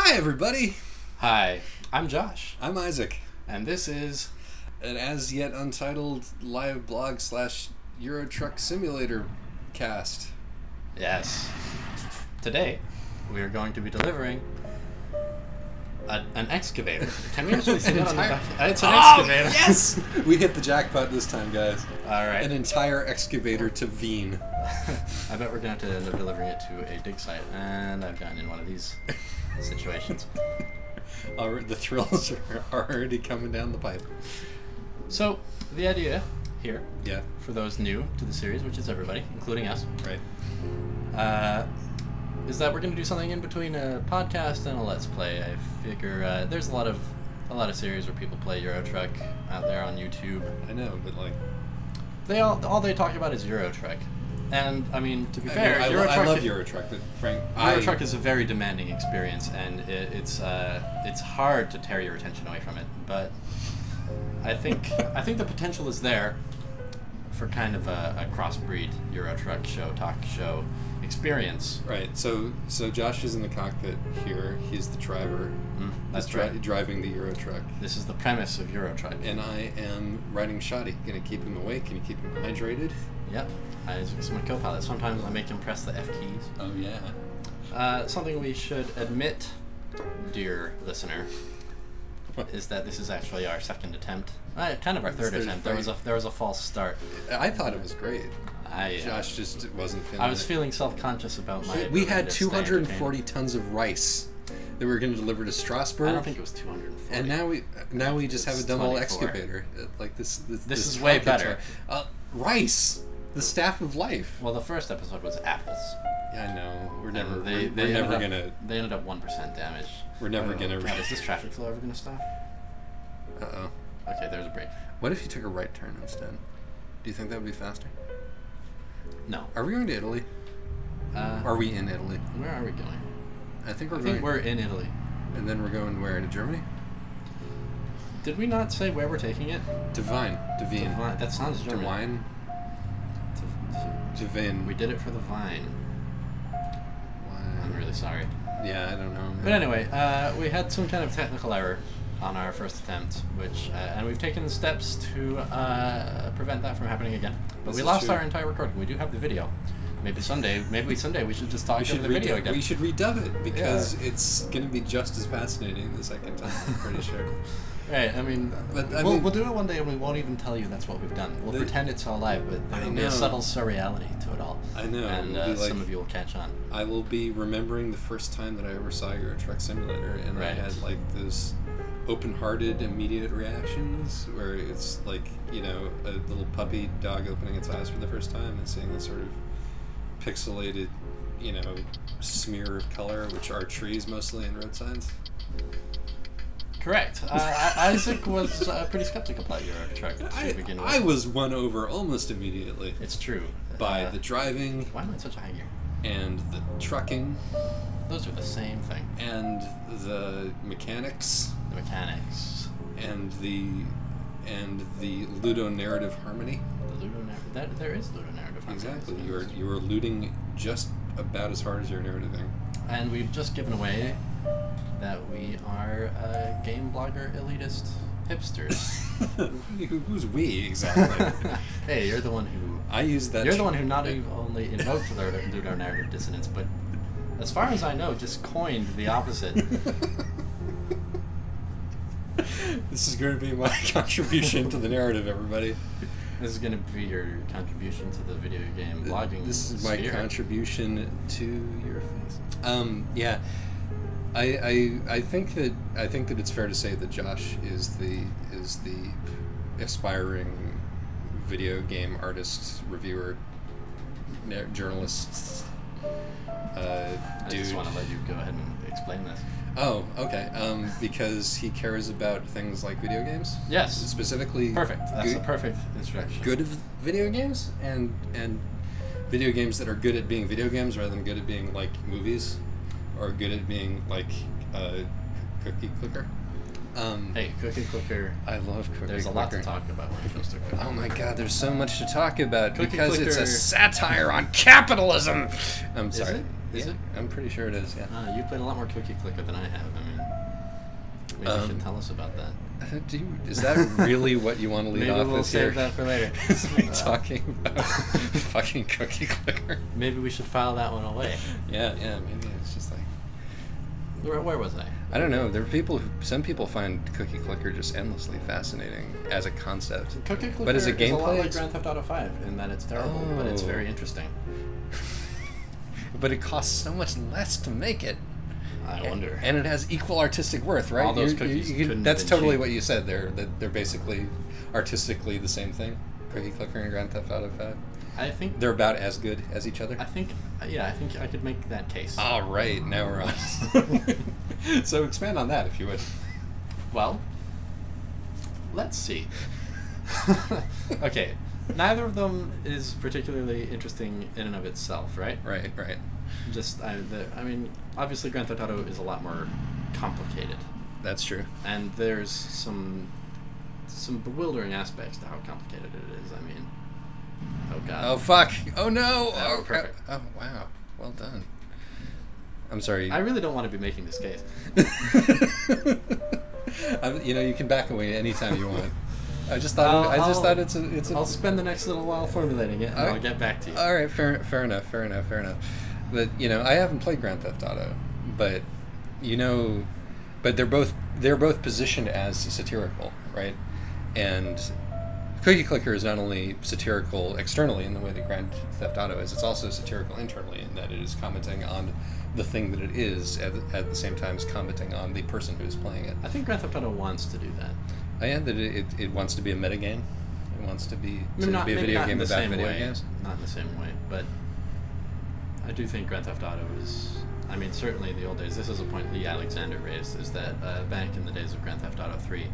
Hi, everybody. Hi, I'm Josh. I'm Isaac. And this is an as yet untitled live blog / Euro Truck Simulator cast. Yes. Today, we are going to be delivering an excavator. Can we actually say that on the back? It's an excavator. Yes! We hit the jackpot this time, guys. Alright. An entire excavator to Wien. I bet we're going to end up delivering it to a dig site, and I've gotten in one of these situations. The thrills are already coming down the pipe. So, the idea here, yeah, for those new to the series, which is everybody, including us, right, is that we're going to do something in between a podcast and a Let's Play. I figure there's a lot of series where people play Euro Truck out there on YouTube. I know, but like all they talk about is Euro Truck. And I mean, to be fair, I love Euro Truck, but Frank, Euro Truck is a very demanding experience, and it's hard to tear your attention away from it. But I think the potential is there for kind of a crossbreed Euro Truck talk show experience. Right. So Josh is in the cockpit here. He's the driver. That's right. Driving the Euro Truck. This is the premise of Euro Truck. And I am riding Satie. Gonna keep him awake. Gonna keep him hydrated. Yep. Isaac's my co-pilot. Sometimes I make him press the F keys. Oh yeah. Something we should admit, dear listener, is that this is actually our second attempt. Kind of our third attempt. There was a false start. I thought it was great. Josh just wasn't feeling I was feeling self-conscious about my... We had 240 tons of rice that we were going to deliver to Strasbourg. I don't think it was 240. And now we just have a dumb old excavator. Like this is way better. Rice, the staff of life. Well, the first episode was apples. Yeah, I know. We're never gonna. They ended up 1% damage. We're never gonna. God, is this traffic flow ever gonna stop? Uh-oh. Okay, there's a break. What if you took a right turn instead? Do you think that would be faster? No. Are we going to Italy? Are we in Italy? Where are we going? I think we're in Italy. And then we're going where? To Germany? Did we not say where we're taking it? To Wien. That sounds German. To Wien. To Wien. We did it for the vine. I'm really sorry. Yeah, I don't know. But anyway, we had some kind of technical error on our first attempt, which and we've taken steps to prevent that from happening again. But we lost our entire recording. We do have the video. Maybe someday we should just talk about the video again. We should redub it because it's going to be just as fascinating the second time. I'm pretty sure. Right. I mean, we'll do it one day and we won't even tell you that's what we've done. We'll pretend it's all live, but there'll be a subtle surreality to it all. I know. And some of you will catch on. I will be remembering the first time that I ever saw Euro Truck Simulator, and I had like those open-hearted, immediate reactions where it's like, you know, a little puppy dog opening its eyes for the first time and seeing this sort of pixelated, you know, smear of color, which are trees mostly and road signs. Correct. Isaac was pretty skeptical about Euro Truck to begin with. I was won over almost immediately. It's true. By the driving. Why am I in such a high gear? And the trucking. Those are the same thing. And the mechanics. The mechanics. And the ludonarrative harmony. The ludonarrative. There is ludonarrative harmony. Exactly. You are looting just about as hard as you're narrating. And we've just given away that we are game blogger elitist hipsters. Who's we exactly? Hey, you're the one who... I use that... You're the one who not only invoked ludonarrative dissonance, but as far as I know, just coined the opposite. This is going to be my contribution to the narrative, everybody. This is going to be your contribution to the video game blogging. This is my contribution to your face. Yeah. I think that it's fair to say that Josh is the aspiring video game artist, reviewer, journalist. I just want to let you go ahead and explain this. Oh, okay. Because he cares about things like video games. Yes. Specifically. Perfect. That's the perfect introduction. Good video games and video games that are good at being video games rather than good at being like movies. Or good at being like Cookie Clicker. Hey, Cookie Clicker. I love Cookie Clicker. There's a lot to talk about when it comes to Cookie Oh my god, there's so much to talk about Cookie because Clicker. It's a satire on capitalism. I'm sorry. Is it? Is it? I'm pretty sure it is, yeah. You've played a lot more Cookie Clicker than I have. I mean, maybe you should tell us about that. Is that really what you want to lead maybe off we'll with save here? that for later. Is me talking about fucking Cookie Clicker? Maybe we should file that one away. Yeah, maybe it's just like... Where was I? I don't know. There are some people find Cookie Clicker just endlessly fascinating as a concept. Cookie Clicker but as a gameplay, is a lot like Grand Theft Auto 5 in that it's terrible, but it's very interesting. But it costs so much less to make it. I wonder. And it has equal artistic worth, right? All those cookies couldn't that's have been totally cheap. what you said there. That they're basically artistically the same thing. Cookie Clicker and Grand Theft Auto 5. I think they're about as good as each other. I think I could make that case. All right, now we're on. So expand on that if you would. Well, let's see. Okay, neither of them is particularly interesting in and of itself, right? Right. I mean, obviously Grand Theft Auto is a lot more complicated. That's true. And there's some bewildering aspects to how complicated it is. I mean, oh god. Oh fuck. Oh no. Oh, perfect. Oh wow. Well done. I'm sorry. I really don't want to be making this case. You can back away anytime you want. I just thought it's a. I'll spend the next little while formulating it, and I'll get back to you. All right, fair enough. But I haven't played Grand Theft Auto, but they're both positioned as satirical, right? And Cookie Clicker is not only satirical externally in the way that Grand Theft Auto is, it's also satirical internally in that it is commenting on the thing that it is at the same time as commenting on the person who is playing it. I think Grand Theft Auto wants to do that. And that it wants to be a metagame. It wants to be a not video game about video games. Not in the same way, but I do think Grand Theft Auto is... I mean, certainly in the old days, this is a point Lee Alexander raised, is that back in the days of Grand Theft Auto 3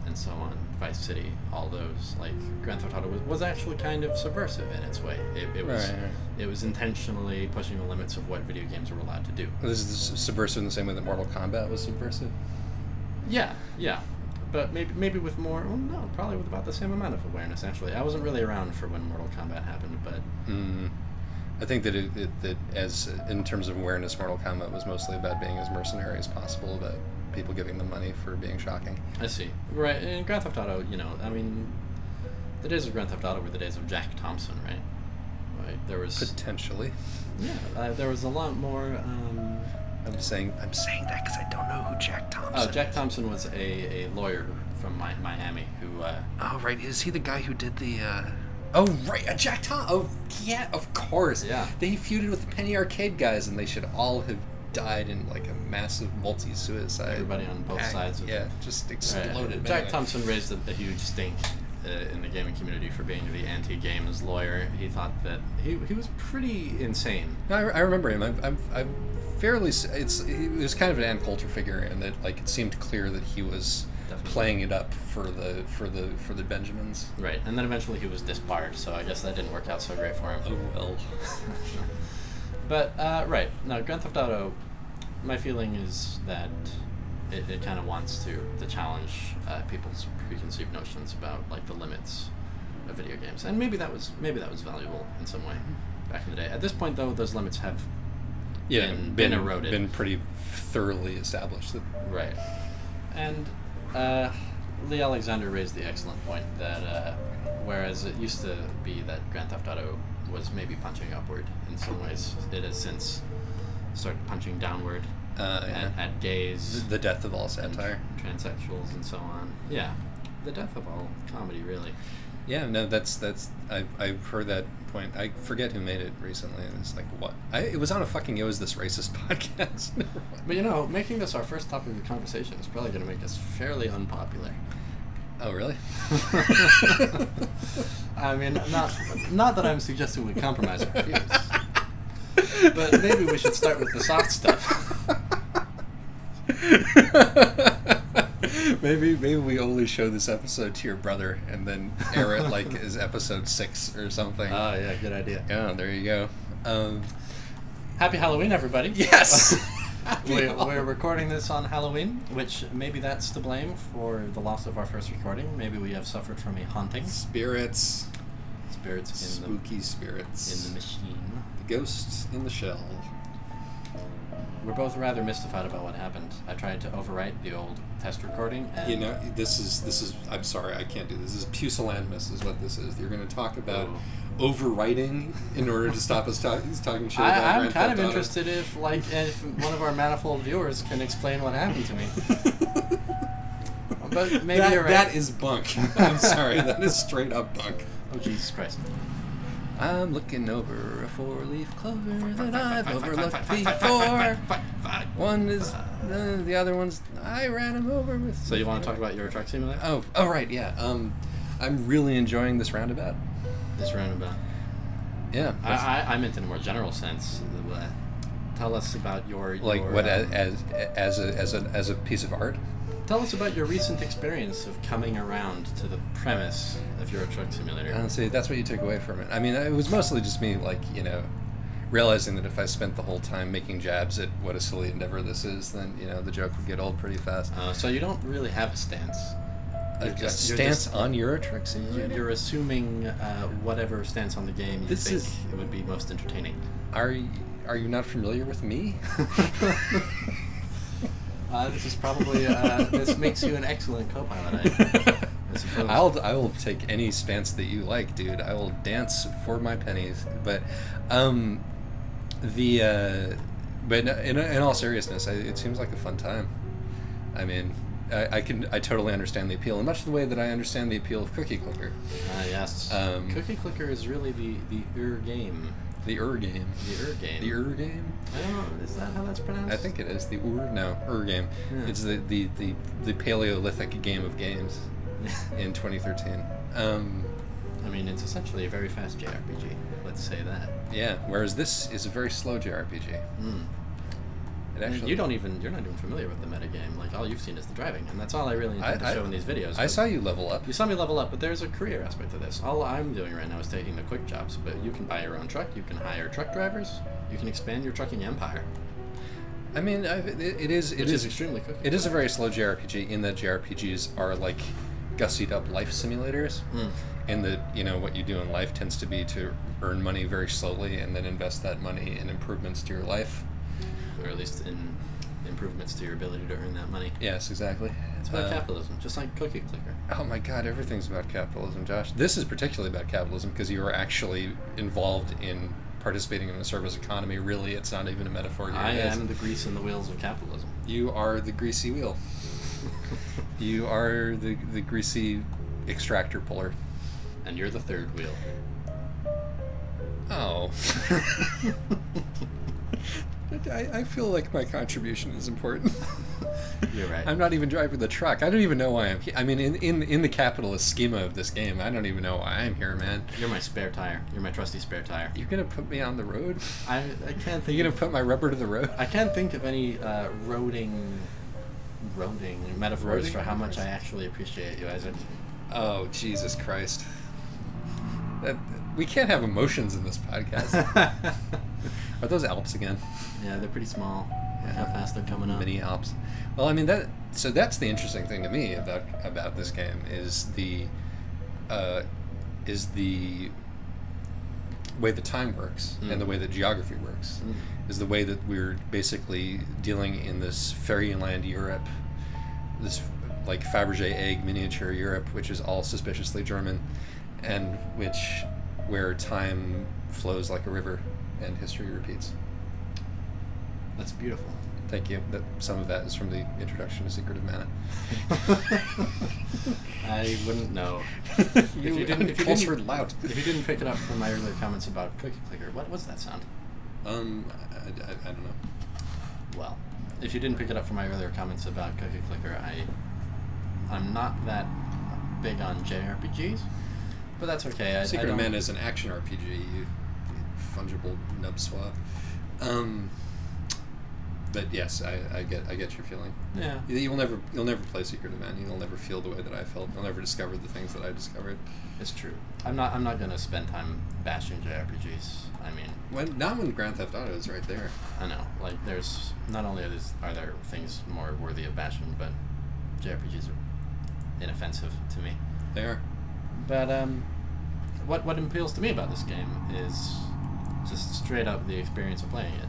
and so on, Vice City, all those, like, Grand Theft Auto was actually kind of subversive in its way. It was intentionally pushing the limits of what video games were allowed to do. This is subversive in the same way that Mortal Kombat was subversive? Yeah. But maybe with more... Well, no, probably with about the same amount of awareness, actually. I wasn't really around for when Mortal Kombat happened, but... I think that that as in terms of awareness, Mortal Kombat was mostly about being as mercenary as possible, about people giving them money for being shocking. I see. Right, in Grand Theft Auto, I mean, the days of Grand Theft Auto were the days of Jack Thompson, right? There was... Potentially. Yeah, there was a lot more... I'm saying that because I don't know who Jack Thompson is. Oh, Jack Thompson was a lawyer from Miami who... Oh, right. Is he the guy who did the... Oh, right. Jack Thompson. Oh, yeah, of course. Yeah. They feuded with the Penny Arcade guys, and they should all have died in, like, a massive multi-suicide. Everybody on both sides of it. Yeah, just exploded. Right. Jack Thompson raised a huge stink in the gaming community for being the anti-games lawyer. He thought that... He was pretty insane. No, I remember him. I'm fairly... He was kind of an Ann Coulter figure, and that, like, it seemed clear that he was... Definitely. Playing it up for the Benjamins. Right, and then eventually he was disbarred, so I guess that didn't work out so great for him. Oh well. But right, now Grand Theft Auto, my feeling is that it kind of wants to challenge people's preconceived notions about like the limits of video games, and maybe that was valuable in some way back in the day. At this point, though, those limits have been eroded, been pretty thoroughly established. Right, and. Lee Alexander raised the excellent point that whereas it used to be that Grand Theft Auto was maybe punching upward in some ways, it has since started punching downward at gays. The death of all satire. Transsexuals and so on. Yeah, the death of all comedy, really. Yeah, no, that's I've heard that point. I forget who made it recently, and it's like, what? It was on a fucking It Was This Racist podcast. But making this our first topic of conversation is probably going to make us fairly unpopular. Oh, really? I mean, not that I'm suggesting we compromise our views, but maybe we should start with the soft stuff. Maybe we only show this episode to your brother and then air it like as episode 6 or something. Oh yeah, good idea. Yeah, there you go. Happy Halloween, everybody. Yes. We're recording this on Halloween, which maybe that's to blame for the loss of our first recording. Maybe we have suffered from a haunting. Spirits in spooky spirits in the machine. The Ghost in the Shell. We're both rather mystified about what happened. I tried to overwrite the old test recording, and You know, this is. I'm sorry, I can't do this. This is pusillanimous, is what this is. You're going to talk about overwriting in order to stop us talking shit about I'm Grand kind Theft of Auto. interested if one of our manifold viewers can explain what happened to me. But maybe you're right. That is bunk. I'm sorry, that is straight up bunk. Oh, Jesus Christ. I'm looking over a four-leaf clover that I've overlooked before. One is the other one's I ran him over with. So you want to talk about your truck simulator? Oh right, yeah. I'm really enjoying this roundabout. This roundabout. Yeah. I meant in a more general sense. Tell us about your what as a piece of art. Tell us about your recent experience of coming around to the premise of Euro Truck Simulator. Honestly, that's what you took away from it. I mean, it was mostly just me, realizing that if I spent the whole time making jabs at what a silly endeavor this is, then, the joke would get old pretty fast. So you don't really have a stance. A stance on Euro Truck Simulator? You're assuming whatever stance on the game you think it would be most entertaining. Are you not familiar with me? This is probably this makes you an excellent co-pilot. I suppose. I will take any stance that you like, dude. I will dance for my pennies. But but in all seriousness, it seems like a fun time. I mean, I totally understand the appeal, in much the way that I understand the appeal of Cookie Clicker. Yes. Cookie Clicker is really the game. The game. The The game? I don't know, is that how that's pronounced? I think it is. The game. Yeah. It's the Paleolithic game of games in 2013. I mean, it's essentially a very fast JRPG. Let's say that. Yeah, whereas this is a very slow JRPG. It actually, you're not even familiar with the metagame. Like, all you've seen is the driving, and that's all I really intend to show in these videos. I saw you level up. You saw me level up, but there's a career aspect to this. All I'm doing right now is taking the quick jobs, but you can buy your own truck, you can hire truck drivers, you can expand your trucking empire. I mean, it is extremely quick. It is a very slow JRPG in that JRPGs are like gussied up life simulators. In that, what you do in life tends to be to earn money very slowly and then invest that money in improvements to your life. Or at least in improvements to your ability to earn that money. Yes, exactly. It's about capitalism, just like Cookie Clicker. Oh my God, everything's about capitalism, Josh. This is particularly about capitalism because you are actually involved in participating in the service economy. Really, it's not even a metaphor. I am the grease in the wheels of capitalism. You are the greasy wheel. You are the greasy extractor puller. And you're the third wheel. Oh. I feel like my contribution is important. You're right. I'm not even driving the truck. I don't even know why I'm here. I mean, in the capitalist schema of this game, I don't even know why I'm here, man. You're my spare tire. You're my trusty spare tire. You're gonna put me on the road? I can't think. You're gonna put my rubber to the road? I can't think of any roading metaphors for how much I actually appreciate you, Isaac. Oh, Jesus Christ. We can't have emotions in this podcast. Are those Alps again? Yeah, they're pretty small. Look how fast they're coming up. Mini Alps. Well, I mean, that's the interesting thing to me about this game is the way the time works and the way that geography works. Is the way that we're basically dealing in this fairyland Europe, this like Fabergé egg miniature Europe, which is all suspiciously German, and where time flows like a river and history repeats. That's beautiful. Thank you. Some of that is from the introduction to Secret of Mana. I wouldn't know. If you didn't pick it up from my earlier comments about Cookie Clicker, what was that sound? I don't know. Well, if you didn't pick it up from my earlier comments about Cookie Clicker, I'm not that big on JRPGs, but that's okay. Secret of Mana is an action RPG, you fungible nub swab. But yes, I get your feeling. Yeah. You'll never play Secret of Mana. You'll never feel the way that I felt. You'll never discover the things that I discovered. It's true. I'm not gonna spend time bashing JRPGs. I mean, not when Grand Theft Auto is right there. I know. Like, there's not only are there things more worthy of bashing, but JRPGs are inoffensive to me. They are. But what appeals to me about this game is just straight up the experience of playing it.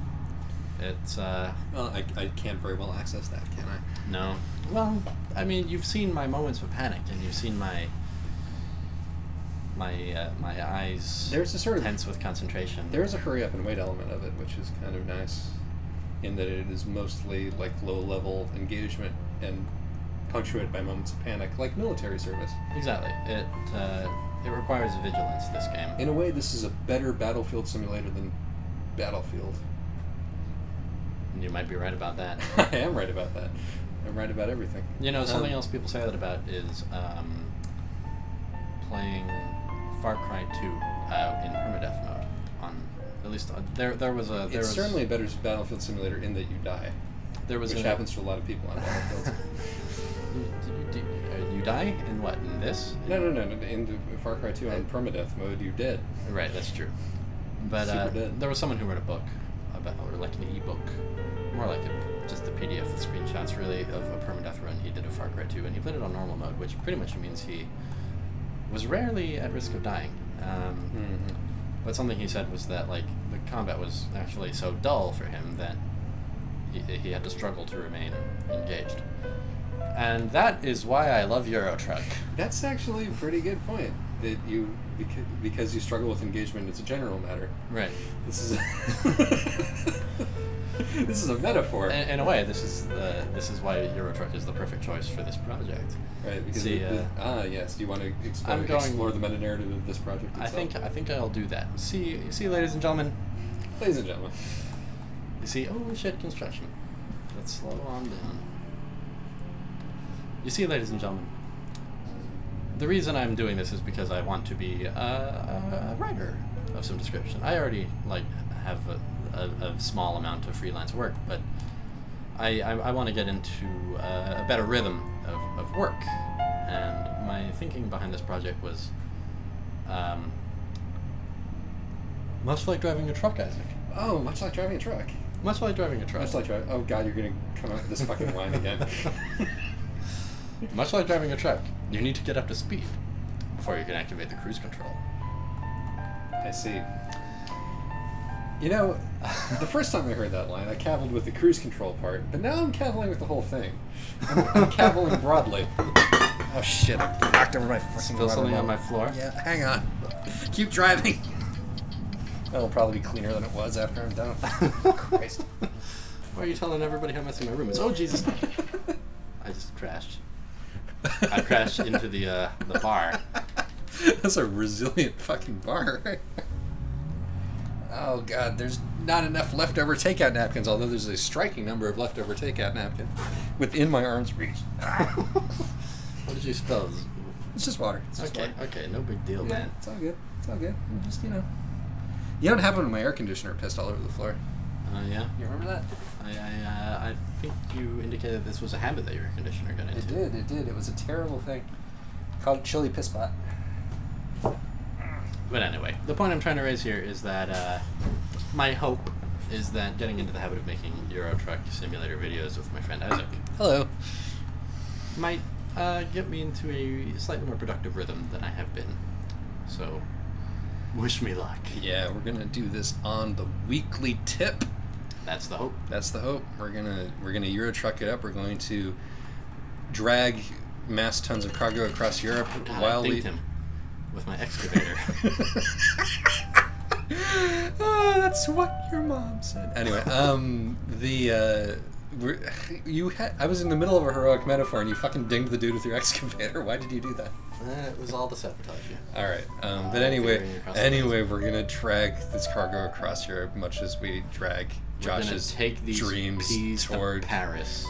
It's Well, I can't very well access that, can I? no. Well, I mean, you've seen my moments of panic, and you've seen my eyes There's a sort of tense with concentration. There is a hurry up and wait element of it, which is kind of nice, in that it is mostly like low level engagement and punctuated by moments of panic, like military service. Exactly. It requires vigilance, this game. In a way, this is a better battlefield simulator than Battlefield. You might be right about that. I am right about that. I'm right about everything. You know, something else people say that about is playing Far Cry 2 in permadeath mode. On at least there was It's certainly a better battlefield simulator in that you die, which happens to a lot of people on battlefields. You die in what? In this? No. In the Far Cry 2 on permadeath mode, you're dead. Right, that's true. But there was someone who wrote a book about, or like an ebook, more like just a PDF with screenshots, really, of a permadeath run he did of Far Cry 2, and he played it on normal mode, which pretty much means he was rarely at risk of dying. But something he said was that like the combat was actually so dull for him that he had to struggle to remain engaged. And that is why I love Euro Truck. That's actually a pretty good point. That you because you struggle with engagement as a general matter. Right. This is this is a metaphor. In a way, this is why Euro Truck is the perfect choice for this project. Right. Because yes. Do you want to explore the meta narrative of this project itself? I think I'll do that. See, ladies and gentlemen. Ladies and gentlemen. You see, oh shit, construction. Let's slow on down. You see, ladies and gentlemen, the reason I'm doing this is because I want to be a writer of some description. I already have a small amount of freelance work, but I want to get into a better rhythm of work. And my thinking behind this project was much like driving a truck, Isaac. Oh, much like driving a truck. Much like driving a truck. Much like driving. Oh God, you're gonna come out with this fucking line again. Much like driving a truck, you need to get up to speed before you can activate the cruise control. I see. You know, the first time I heard that line, I cavilled with the cruise control part, but now I'm cavilling with the whole thing. I'm cavilling broadly. Oh shit, I knocked over my fucking Spill something on my floor? Yeah, hang on. Keep driving. That'll probably be cleaner than it was after I'm done. Christ. Why are you telling everybody how messy my room is? Oh, Jesus. I just crashed. I crashed into the bar. That's a resilient fucking bar. Oh God, there's not enough leftover takeout napkins, although there's a striking number of leftover takeout napkins within my arm's reach. What did you spill? It's just water. It's just water. Okay, no big deal, Yeah, man. it's all good. It's all good. I'm just, you know. You know what happened when my air conditioner pissed all over the floor? Yeah? You remember that? I think you indicated this was a habit that your air conditioner got into. It did. It was a terrible thing. Called chili piss spot. But anyway, the point I'm trying to raise here is that my hope is that getting into the habit of making Euro Truck Simulator videos with my friend Isaac Hello. might get me into a slightly more productive rhythm than I have been. So, wish me luck. Yeah, we're gonna do this on the weekly tip. That's the hope. That's the hope. We're gonna Euro Truck it up. We're going to drag mass tons of cargo across Europe while I dinked him with my excavator. Oh, that's what your mom said. Anyway, I was in the middle of a heroic metaphor, and you fucking dinged the dude with your excavator. Why did you do that? It was all to sabotage you. All right, but anyway, we're gonna drag this cargo across Europe, much as we drag Josh's take these dreams peas toward to Paris.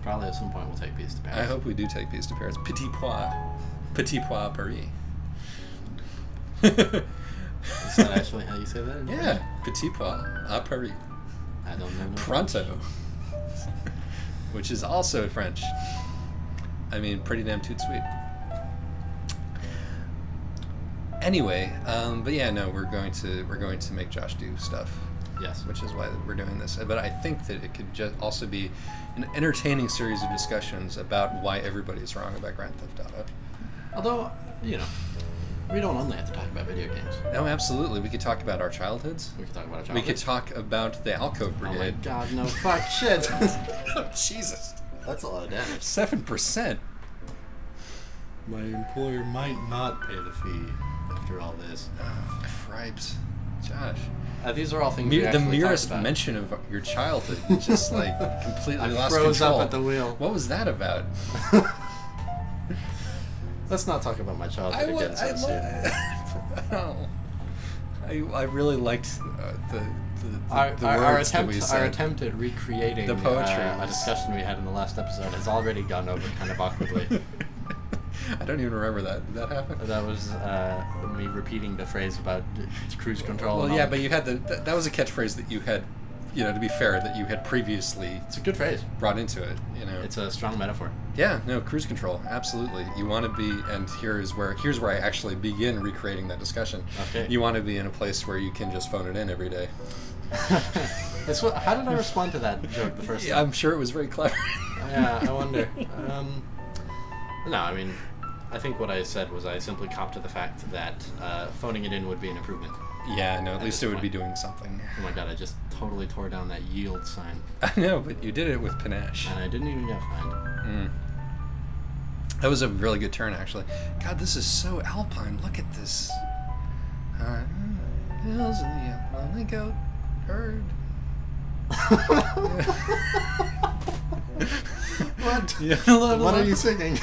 Probably at some point we'll take peas to Paris. I hope we do take peas to Paris. Petit pois Paris. Is that actually how you say that? Yeah, petit pois à Paris. I don't know. Pronto, which is also French. I mean, pretty damn toot sweet. Anyway, but yeah, no, we're going to make Josh do stuff. Yes, which is why we're doing this. But I think that it could just also be an entertaining series of discussions about why everybody's wrong about Grand Theft Auto. Although, you know, We don't only have to talk about video games. No, absolutely. We could talk about our childhoods. We could talk about our We childhood. could talk about the Alcove Brigade. Oh my god, no, fuck, shit. Oh, Jesus. That's a lot of damage. 7%. My employer might not pay the fee after all this. Cripes. Josh. These are all things we The actually merest talked about. mention of your childhood, you just like completely I lost froze control. up at the wheel. What was that about? Let's not talk about my childhood again so soon. I really liked the Our words that we said. attempt at recreating The poetry a was- discussion we had in the last episode has already gone over kind of awkwardly. I don't even remember that. Did that happen? That was me repeating the phrase about cruise control. Well, and yeah, all. but you had that was a catchphrase that you had, you know, to be fair, that you had previously It's a good phrase. brought into it, you know. It's a strong metaphor. Yeah, no, cruise control, absolutely. You want to be, and here's where I actually begin recreating that discussion. Okay. You want to be in a place where you can just phone it in every day. How did I respond to that joke the first Yeah, time? I'm sure it was very clever. Yeah, I wonder. No, I mean, I think what I said was I simply copped to the fact that phoning it in would be an improvement. Yeah, no, at least this it would be point. doing something. Oh my god, I just totally tore down that yield sign. I know, but you did it with panache. And I didn't even get fined. That was a really good turn, actually. God, this is so alpine. Look at this. Hills of the lonely goat herd. What? Yeah, What are you singing?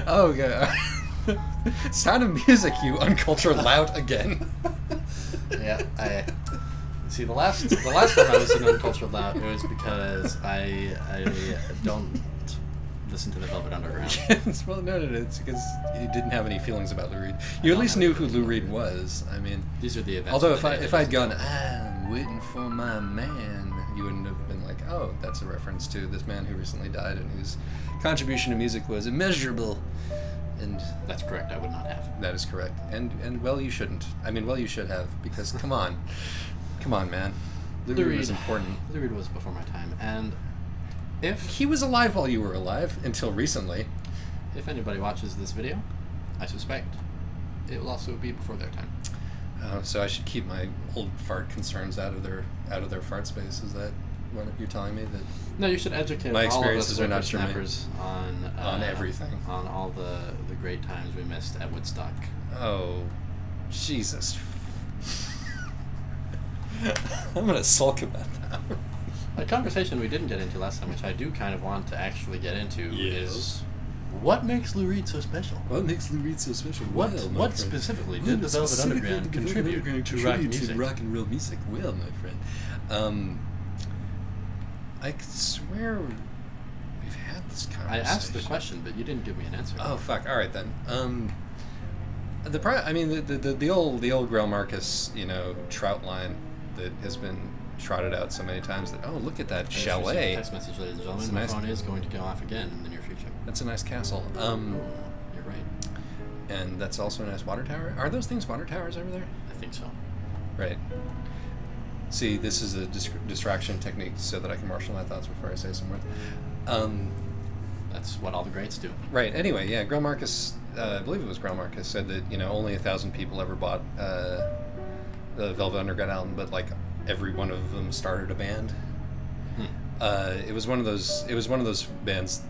Oh, God. Sound of Music, you uncultured lout again. Yeah, I see. The last time I was in Uncultured Loud, it was because I don't listen to the Velvet Underground. Well, no, it's because you didn't have any feelings about Lou Reed. You at least knew who Lou Reed was. I mean, These are the events. although of the day if that I'd gone, just- I'm waiting for my man, you wouldn't have been like, oh, that's a reference to this man who recently died and whose contribution to music was immeasurable. And That's correct. I would not have. that is correct. And well, you shouldn't. I mean, well, you should have, because come on, man, Lou Reed was important. Lou Reed was before my time, and if He was alive while you were alive until recently. anybody watches this video, I suspect it will also be before their time. So I should keep my old fart concerns out of their fart space. Is that what you're telling me? That No, you should educate My all of us experiences are not whippersnappers on everything. on all the great times we missed at Woodstock. Oh, Jesus. I'm gonna sulk about that. A conversation we didn't get into last time, which I do kind of want to actually get into, Yes. is what makes Lou Reed so special? What makes Lou Reed so special? What Well, my what friend, specifically what did the Velvet specifically Underground did the Velvet contribute Underground to rock contribute music? to rock and roll music? Well, my friend, I swear we've had this I conversation. asked the question, but you didn't give me an answer. Oh fuck! All right then. I mean the old Grail Marcus, you know, trout line that has been trotted out so many times that, oh, look at that I just received a chalet. text message, ladies and gentlemen. It's My nice. phone is going to go off again in the near future. That's a nice castle. You're right. And that's also a nice water tower. Are those things water towers over there? I think so. Right. See, this is a distraction technique so that I can marshal my thoughts before I say some words. That's what all the greats do. Right. Anyway, yeah, Grail Marcus, I believe it was Grail Marcus, said that, you know, only 1,000 people ever bought the Velvet Underground album, but like every one of them started a band. It was one of those bands,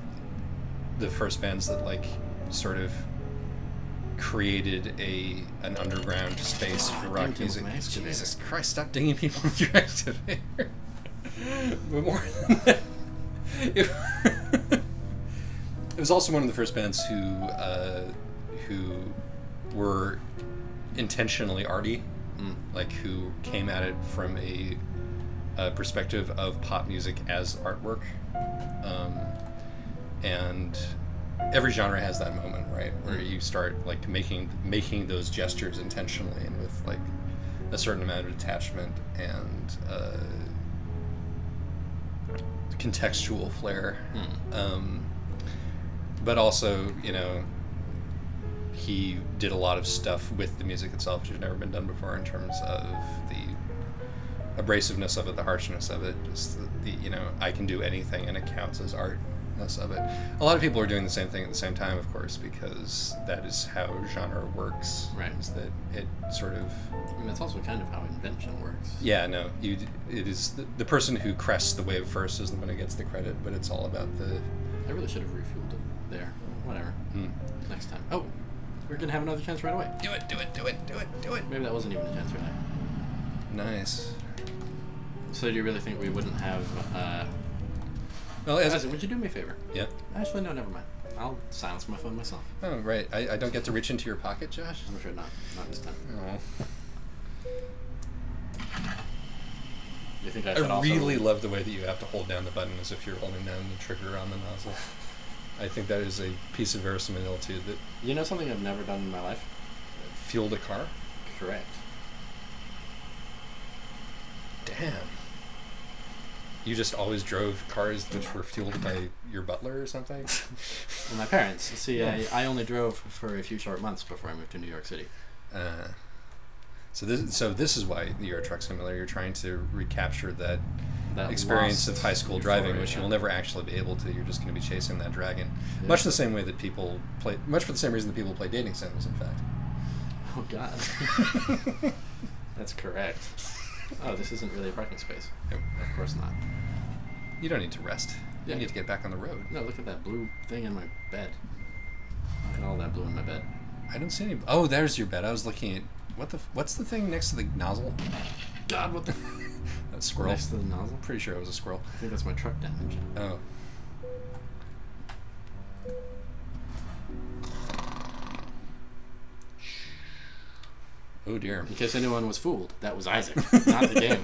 the first bands that like sort of created an underground space for rock dinged him with music. my excavator. Jesus Christ! Stop dinging people with your excavator. But more than that, it was also one of the first bands who were intentionally arty, like who came at it from a perspective of pop music as artwork, and every genre has that moment, right, where you start like making those gestures intentionally and with like a certain amount of detachment and contextual flair. But also, you know, he did a lot of stuff with the music itself which had never been done before in terms of the abrasiveness of it, the harshness of it, just the you know, I can do anything and it counts as art less of it. A lot of people are doing the same thing at the same time, of course, because that is how genre works. Right. Is that it sort of... I mean, it's also kind of how invention works. Yeah, no. It is the person who crests the wave first is the one who gets the credit, but it's all about the... I really should have refueled it there. Whatever. Next time. Oh, we're going to have another chance right away. Do it, do it, do it, do it, do it. Maybe that wasn't even a chance right away. Nice. So do you really think we wouldn't have... Well, would you do me a favor? Yeah. Actually, no, never mind. I'll silence my phone myself. Oh, right. I don't get to reach into your pocket, Josh? I'm afraid not. Not this time. Oh. You think I really love the way that you have to hold down the button as if you're holding down the trigger on the nozzle. I think that is a piece of verisimilitude that... You know something I've never done in my life? Fueled a car? Correct. Damn. You just always drove cars which were fueled by your butler or something? Well, my parents. See, yeah. I only drove for a few short months before I moved to New York City. So this is why you're a truck simulator. You're trying to recapture that experience of high school driving, which you'll never actually be able to. You're just going to be chasing that dragon. Yeah. Much the same way that people play... Much for the same reason that people play dating sims, in fact. Oh, God. That's correct. Oh, this isn't really a parking space. Nope. Of course not. You don't need to rest. Yeah. You need to get back on the road. No, look at that blue thing in my bed. Look at all that blue in my bed. I don't see any... Oh, there's your bed. I was looking at... What's the thing next to the nozzle? God, what the... That squirrel. Next to the nozzle? Pretty sure it was a squirrel. I think that's my truck damage. Oh. Oh dear. In case anyone was fooled, that was Isaac, not the game.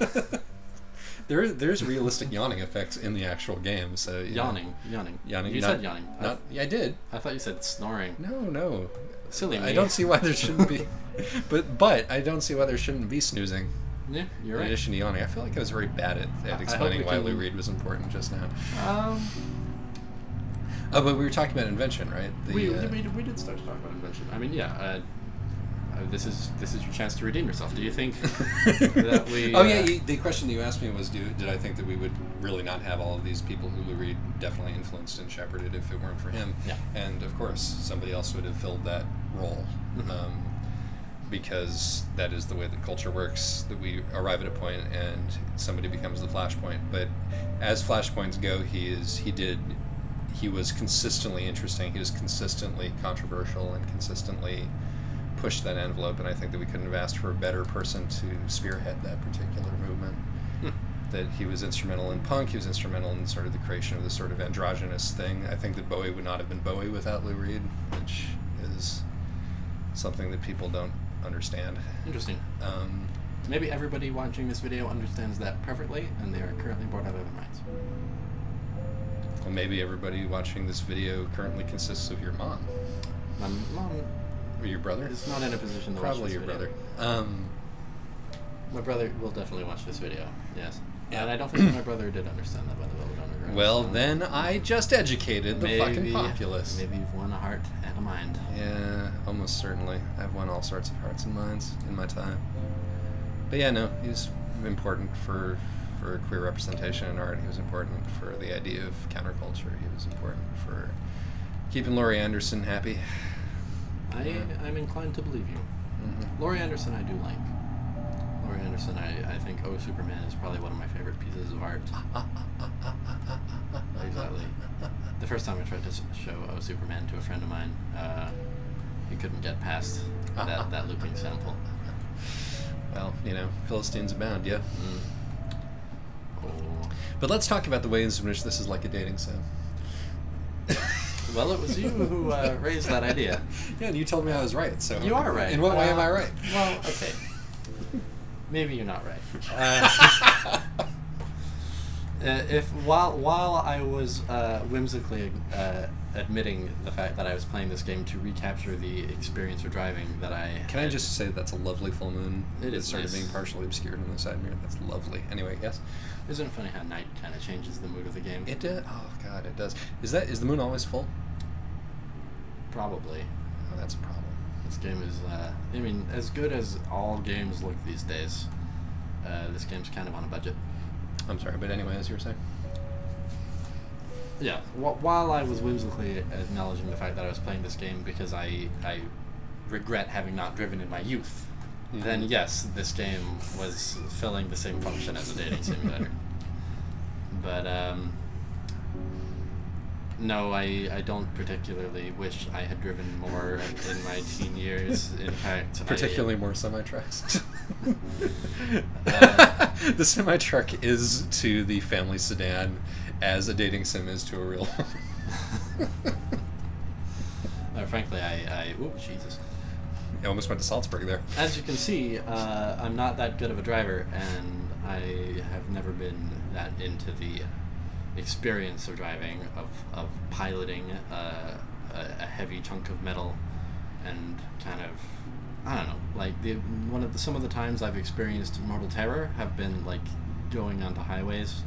There's realistic yawning effects in the actual game, so... Yawning. You said yawning. Yeah, I did. I thought you said snoring. No. Silly me. I don't see why there shouldn't be... but I don't see why there shouldn't be snoozing. Yeah, you're right. In addition to yawning. I feel like I was very bad at explaining why Lou Reed was important just now. Oh, but we were talking about invention, right? We did start to talk about invention. I mean, yeah. This is your chance to redeem yourself. Do you think that we... Oh, yeah, the question you asked me was, did I think that we would really not have all of these people who Lou Reed definitely influenced and shepherded if it weren't for him? Yeah. And, of course, somebody else would have filled that role. Because that is the way that culture works, that we arrive at a point and somebody becomes the flashpoint. But as flashpoints go, he was consistently interesting, he was consistently controversial and consistently pushed that envelope, and I think that we couldn't have asked for a better person to spearhead that particular movement. That he was instrumental in punk, he was instrumental in sort of the creation of this sort of androgynous thing. I think that Bowie would not have been Bowie without Lou Reed, which is something that people don't understand. Interesting. Maybe everybody watching this video understands that perfectly, and they are currently bored out of their minds. Well, maybe everybody watching this video currently consists of your mom. My mom... Or your brother? Is not in a position to Probably watch this your video. brother. My brother will definitely watch this video, yes. Yeah. And I don't think my brother did understand that by the Velvet Underground. Well, then I just educated the fucking populace. Maybe you've won a heart and a mind. Yeah, almost certainly. I've won all sorts of hearts and minds in my time. But yeah, no, he's important for queer representation in art. He was important for the idea of counterculture. He was important for keeping Laurie Anderson happy. I'm inclined to believe you. Laurie Anderson I do like. Laurie Anderson, I think Oh Superman is probably one of my favorite pieces of art. Exactly. The first time I tried to show Oh Superman to a friend of mine, he couldn't get past that looping sample. Well, Philistines abound, yeah. But let's talk about the ways in which this is like a dating sim. Well, it was you who raised that idea. Yeah, and you told me I was right. So you are right. In what way am I right? Well, okay. Maybe you're not right. While I was whimsically admitting the fact that I was playing this game to recapture the experience of driving that I Can I just say that's a lovely full moon? It is sort of being partially obscured on the side mirror. That's lovely. Anyway, yes? Isn't it funny how night kind of changes the mood of the game? It does. Oh, God, it does. Is the moon always full? Probably. Oh, that's a problem. This game is, I mean, as good as all games look these days, this game's kind of on a budget. I'm sorry, but anyway, as you were saying. Yeah. While I was whimsically acknowledging the fact that I was playing this game because I regret having not driven in my youth, then yes, this game was filling the same function as a dating simulator. But no, I don't particularly wish I had driven more in my teen years. In fact, particularly more semi-trucks. The semi-truck is to the family sedan as a dating sim is to a real one. Frankly, oops, Jesus. I almost went to Salzburg there. As you can see, I'm not that good of a driver, and I have never been that into the experience of driving, of piloting a heavy chunk of metal, and kind of, I don't know, like some of the times I've experienced mortal terror have been like going onto highways.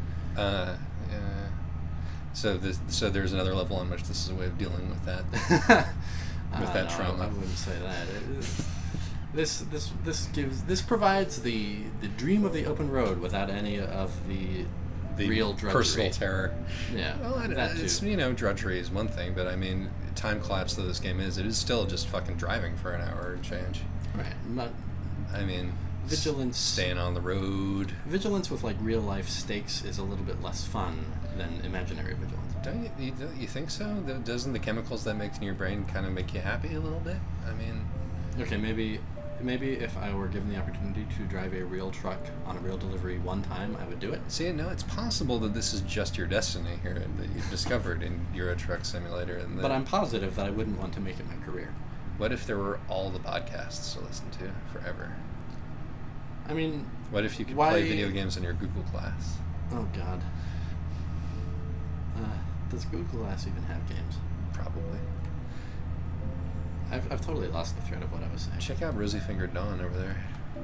So there's another level on which this is a way of dealing with that. With that trauma. I wouldn't say that. This provides the dream of the open road without any of the real drudgery. Personal terror. Yeah. Well, it's drudgery is one thing, but I mean, time collapse that this game is, it is still just fucking driving for an hour and change. Right. I mean, vigilance. Staying on the road. Vigilance with like real life stakes is a little bit less fun than imaginary vigilance. Don't you think so? Doesn't the chemicals that make in your brain kind of make you happy a little bit? I mean, okay, maybe if I were given the opportunity to drive a real truck on a real delivery one time, I would do it. See, no, it's possible that this is just your destiny here that you've discovered in Euro Truck Simulator. But I'm positive that I wouldn't want to make it my career. What if there were all the podcasts to listen to forever? I mean, what if you could play video games in your Google Glass? Oh, God. Does Google Glass even have games? Probably. I've totally lost the thread of what I was saying. Check out Rosy Fingered Dawn over there.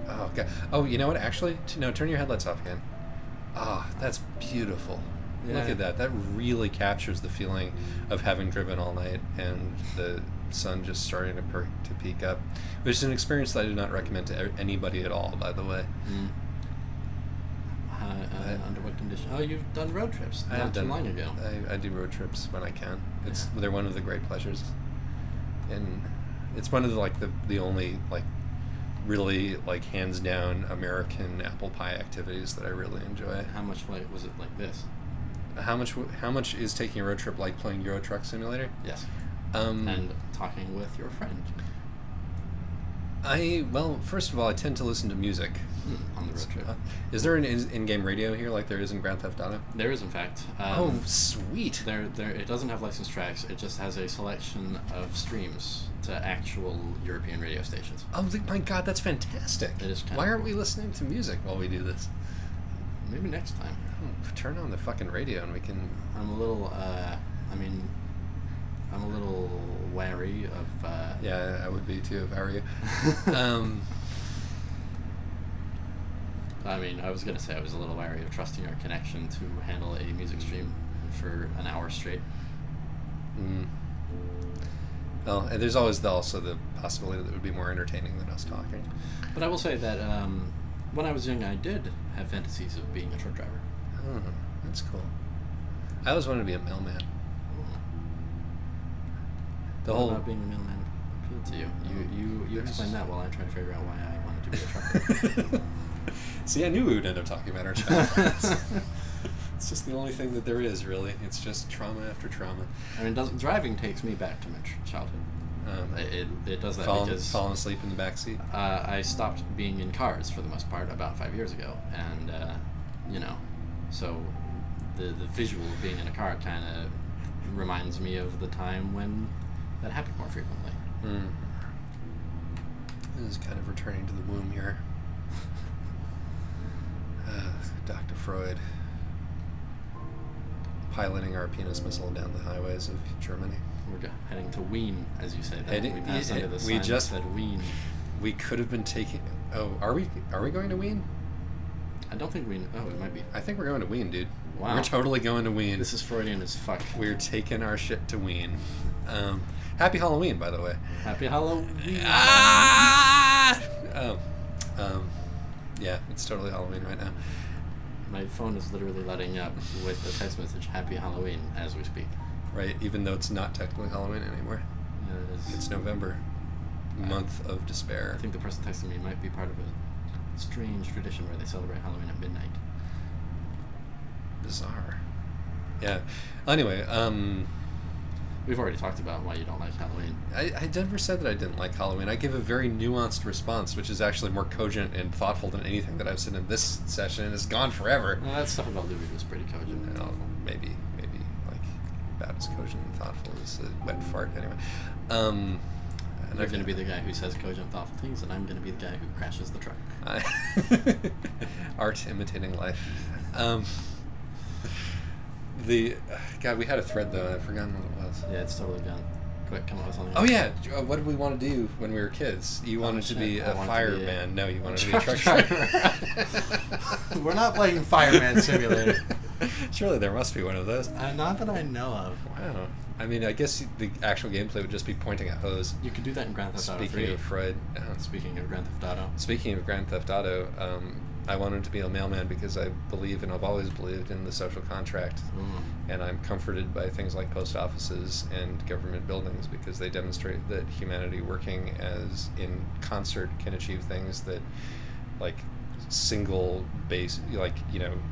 Oh, God. Oh, you know what? Actually, no, turn your headlights off again. Oh, that's beautiful. Yeah. Look at that. That really captures the feeling of having driven all night and the sun just starting to peak up, which is an experience that I do not recommend to anybody at all, by the way. Under what condition? Oh, you've done road trips not too long ago. I do road trips when I can. They're one of the great pleasures, and it's one of the only like really like hands down American apple pie activities that I really enjoy. How much was it like this? How much is taking a road trip like playing Euro Truck Simulator? Yes. And talking with your friend. Well, first of all, I tend to listen to music on the road trip. Is there an in-game radio here like there is in Grand Theft Auto? There is, in fact. Oh, sweet. There. It doesn't have licensed tracks. It just has a selection of streams to actual European radio stations. Oh my God, that's fantastic. It is. Why aren't we listening to music while we do this? Maybe next time. Turn on the fucking radio and we can. I'm a little. I'm a little wary of... Yeah, I would be too if I were you. I mean, I was going to say I was a little wary of trusting our connection to handle a music stream for an hour straight. Well, and there's always also the possibility that it would be more entertaining than us talking. But I will say that when I was young, I did have fantasies of being a truck driver. Oh, that's cool. I always wanted to be a mailman. The whole about being a mailman appealed to you. You explain that while I try to figure out why I wanted to be a trucker. See, I knew we would end up talking about our childhood. It's just the only thing that there is, really. It's just trauma after trauma. I mean, driving takes me back to my childhood. It does that because... Falling asleep in the backseat? I stopped being in cars, for the most part, about 5 years ago. And, so the visual of being in a car kind of reminds me of the time when that happened more frequently. This is kind of returning to the womb here. Dr. Freud piloting our penis missile down the highways of Germany. We're heading to Wien, as you say. We passed under the sign that said Wien. We could have been taking... Oh, are we going to Wien? I don't think Wien... Oh, it might be. I think we're going to Wien, dude. Wow. We're totally going to Wien. This is Freudian as fuck. We're taking our shit to Wien. Happy Halloween, by the way. Happy Halloween. Yeah, it's totally Halloween right now. My phone is literally lighting up with a text message, Happy Halloween, as we speak. Right, even though it's not technically Halloween anymore. Yeah, it is. It's November. Month of despair. I think the person texting me might be part of a strange tradition where they celebrate Halloween at midnight. Bizarre. Yeah. Anyway, we've already talked about why you don't like Halloween. I never said that I didn't like Halloween. I give a very nuanced response, which is actually more cogent and thoughtful than anything that I've said in this session, and it's gone forever. Well, that stuff about Louis was pretty cogent. Maybe like about as cogent and thoughtful as a wet fart. Anyway. You're going to be the guy who says cogent, thoughtful things, and I'm going to be the guy who crashes the truck. Art imitating life. God, we had a thread though. I've forgotten what it was. Yeah, it's totally gone. Quick, come up with something. Oh yeah, what did we want to do when we were kids? You wanted to be a fireman. No, you wanted to be a truck driver. We're not playing Fireman Simulator. Surely there must be one of those. Not that I know of. Wow. I mean, I guess the actual gameplay would just be pointing a hose. You could do that in Grand Theft Auto 3. Speaking of Freud. Speaking of Grand Theft Auto. Speaking of Grand Theft Auto, I wanted to be a mailman because I believe, and I've always believed, in the social contract. And I'm comforted by things like post offices and government buildings because they demonstrate that humanity working as in concert can achieve things that, like,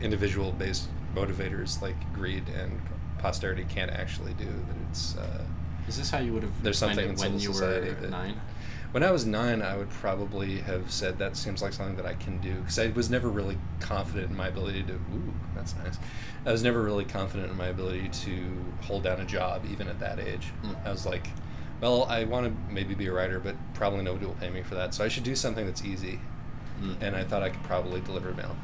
individual based motivators like greed and posterity can't actually do. That it's is this how you would have there's something it when you were 9? When I was 9, I would probably have said that seems like something that I can do, because I was never really confident in my ability to. Ooh, that's nice. I was never really confident in my ability to hold down a job, even at that age. I was like, well, I want to maybe be a writer, but probably nobody will pay me for that, so I should do something that's easy. And I thought I could probably deliver mail.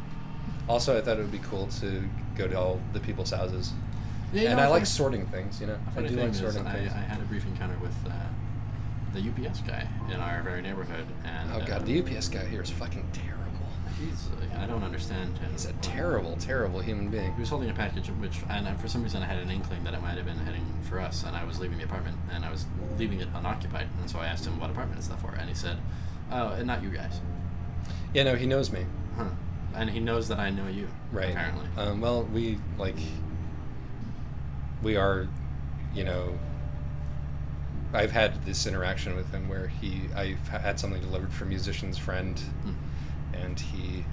Also, I thought it would be cool to go to all the people's houses. Yeah, and I like sorting things, you know. I do like sorting things. I had a brief encounter with the UPS guy in our very neighborhood, and oh god, the UPS guy here is fucking terrible. I don't understand him. He's a terrible, terrible human being. He was holding a package, and for some reason I had an inkling that it might have been heading for us, and I was leaving the apartment, and I was leaving it unoccupied, and so I asked him what apartment is that for, and he said, "Oh, and not you guys." Yeah, no, he knows me. Huh. And he knows that I know you. Right. Apparently. Well, we are, you know, I've had this interaction with him where I've had something delivered for a musician's friend, and he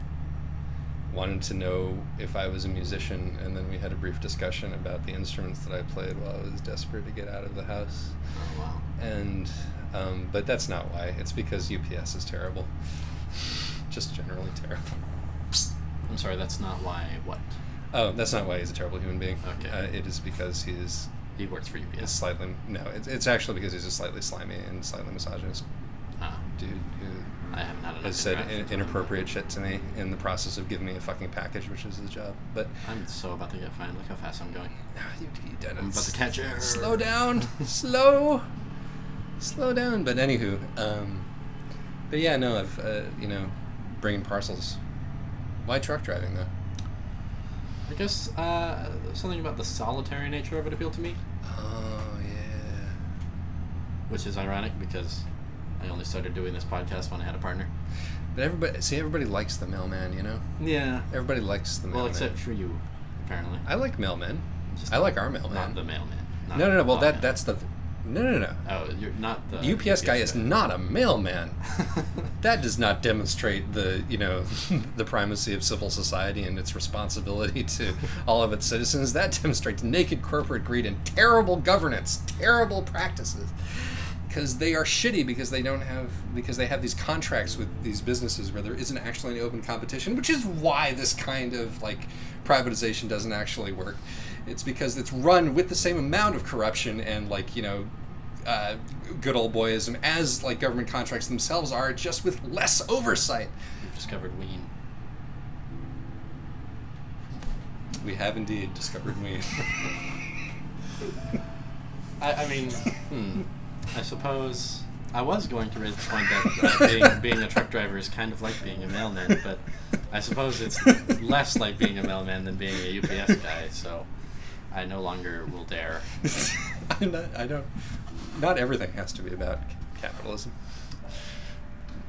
wanted to know if I was a musician, and then we had a brief discussion about the instruments that I played while I was desperate to get out of the house. Oh, wow. And, but that's not why. It's because UPS is terrible. Just generally terrible. I'm sorry, that's not why what? Oh, that's not why he's a terrible human being. Okay. It is because he works for UPS. It's actually because he's a slightly slimy and slightly misogynist dude who I haven't had has said inappropriate shit to me in the process of giving me a fucking package, which is his job. But I'm so about to get fined. Look how fast I'm going. I'm about to catch it. Slow down. Slow down. But anywho, but yeah, no, I've bringing parcels. Why truck driving though? I guess something about the solitary nature of it appealed to me. Oh yeah. Which is ironic because I only started doing this podcast when I had a partner. But everybody likes the mailman, you know? Yeah. Everybody likes the mailman. Well, except for you, apparently. I like mailmen. I like our mailman. Not the mailman. No. Well, that's the. No. Oh, you're not the UPS guy is not a mailman. That does not demonstrate the the primacy of civil society and its responsibility to all of its citizens. That demonstrates naked corporate greed and terrible governance, terrible practices. Because they are shitty because they have these contracts with these businesses where there isn't actually any open competition, which is why this kind of privatization doesn't actually work. It's because it's run with the same amount of corruption and good old boyism as government contracts themselves are, just with less oversight. We've discovered weed. We have indeed discovered weed. I suppose I was going to raise the point that being a truck driver is kind of like being a mailman, but I suppose it's less like being a mailman than being a UPS guy, so I no longer will dare. Not everything has to be about capitalism.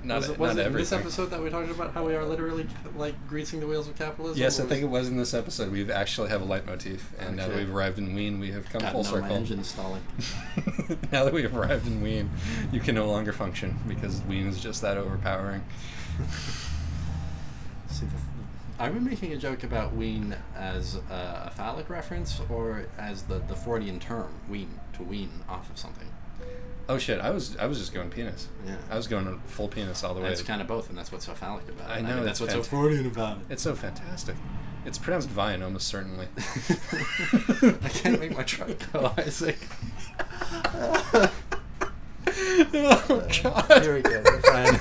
Was it in this episode that we talked about how we are literally like greasing the wheels of capitalism? Yes, I think it was in this episode. We actually have a leitmotif, and now that we've arrived in Wien, we have come full circle. My engine's stalling. Now that we've arrived in Wien, you can no longer function because Wien is just that overpowering. See, are we making a joke about Wien as a phallic reference or as the Fruedian term, ween, to wean off of something? Oh shit! I was just going penis. Yeah, I was going full penis all the way. It's kind of both, and that's what's so phallic about it. I know, that's what's so Fruedian about it. It's so fantastic. It's pronounced vine, almost certainly. I can't make my truck go, Isaac. Oh god! Here we go. We're fine.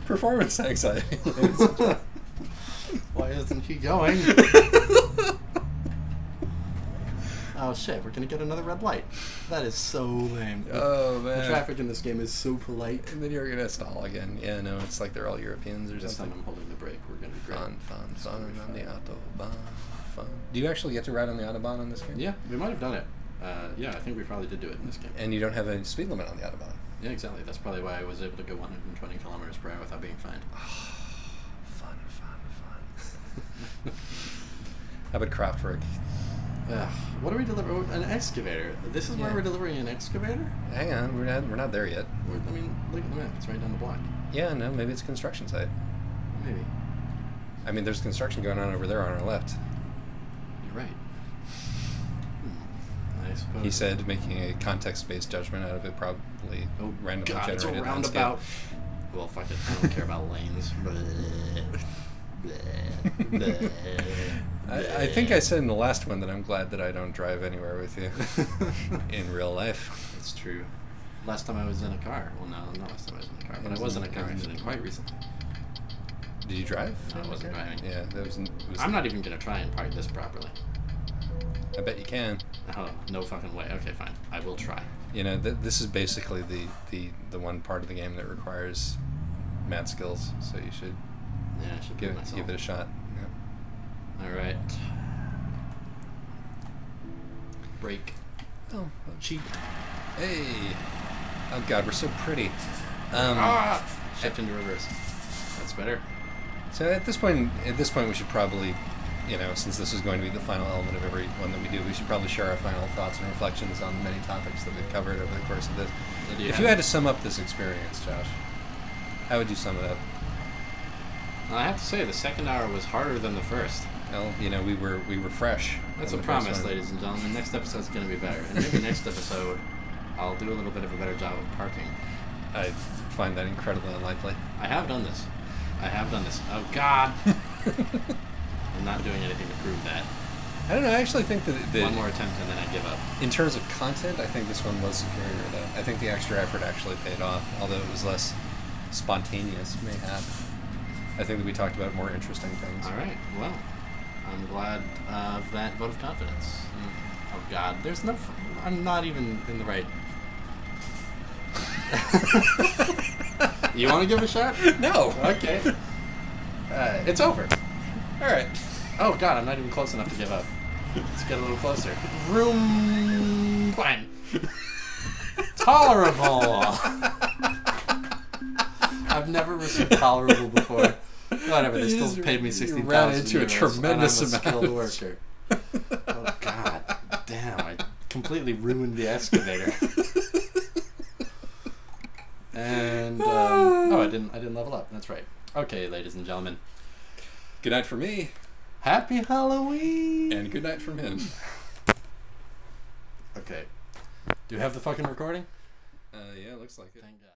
Performance anxiety. Why isn't he going? Oh shit, we're gonna get another red light. That is so lame. Oh man. The traffic in this game is so polite. And then you're gonna stall again. Yeah, no, it's like they're all Europeans or This something. time I'm holding the brake, we're gonna be great. Fun on the Autobahn. Fun. Do you actually get to ride on the Autobahn in this game? Yeah, we might have done it. Yeah, I think we probably did do it in this game. And you don't have a speed limit on the Autobahn. Yeah, exactly. That's probably why I was able to go 120 kilometers per hour without being fined. Fun. How about Kraftwerk? What are we delivering? An excavator. This is where we're delivering an excavator? Hang on, we're not there yet. I mean, look at the map. It's right down the block. Yeah, no, maybe it's a construction site. Maybe. I mean, there's construction going on over there on our left. You're right. I suppose. He said, making a context-based judgment out of it, probably randomly generated it's a landscape. roundabout. Well, fuck it. I don't care about lanes. I think I said in the last one that I'm glad that I don't drive anywhere with you in real life. It's true. Last time I was in a car. Well, no, not last time I was in a car, but I was in a car accident quite recently. Did you drive? No, I wasn't driving. Yeah, I'm not even gonna try and park this properly. I bet you can. Oh, no fucking way. Okay, fine. I will try. You know, this is basically the one part of the game that requires mad skills, so you should I should give it a shot. Yeah. All right. Brake. Oh, cheap. Hey. Oh god, we're so pretty. Shift into reverse. That's better. So at this point, we should probably, you know, since this is going to be the final element of every one that we do, we should probably share our final thoughts and reflections on the many topics that we've covered over the course of this. If you had to sum up this experience, Josh, how would you sum it up? I have to say, the second hour was harder than the first. Well, you know, we were fresh. That's a promise, ladies and gentlemen. Next episode's going to be better. And maybe next episode, I'll do a little bit of a better job of parking. I find that incredibly unlikely. I have done this. Oh, God. I'm not doing anything to prove that. I don't know. I actually think that one more attempt and then I give up. In terms of content, I think this one was superior, though. I think the extra effort actually paid off, although it was less spontaneous, mayhap. I think that we talked about more interesting things. All right. Well, I'm glad of that vote of confidence. Oh, God. There's no... I'm not even in the right... You want to give it a shot? No. Okay. It's over. All right. Oh, God. I'm not even close enough to give up. Let's get a little closer. Room... Fine. Tolerable. I've never received tolerable before. Whatever, they still paid me 16,000 euros. Ran into a tremendous and I'm a skilled amount. worker. Oh, God. Damn, I completely ruined the excavator. And, I didn't level up. That's right. Okay, ladies and gentlemen. Good night from me. Happy Halloween! And good night from him. Okay. Do you have the fucking recording? Yeah, looks like it. Thank God.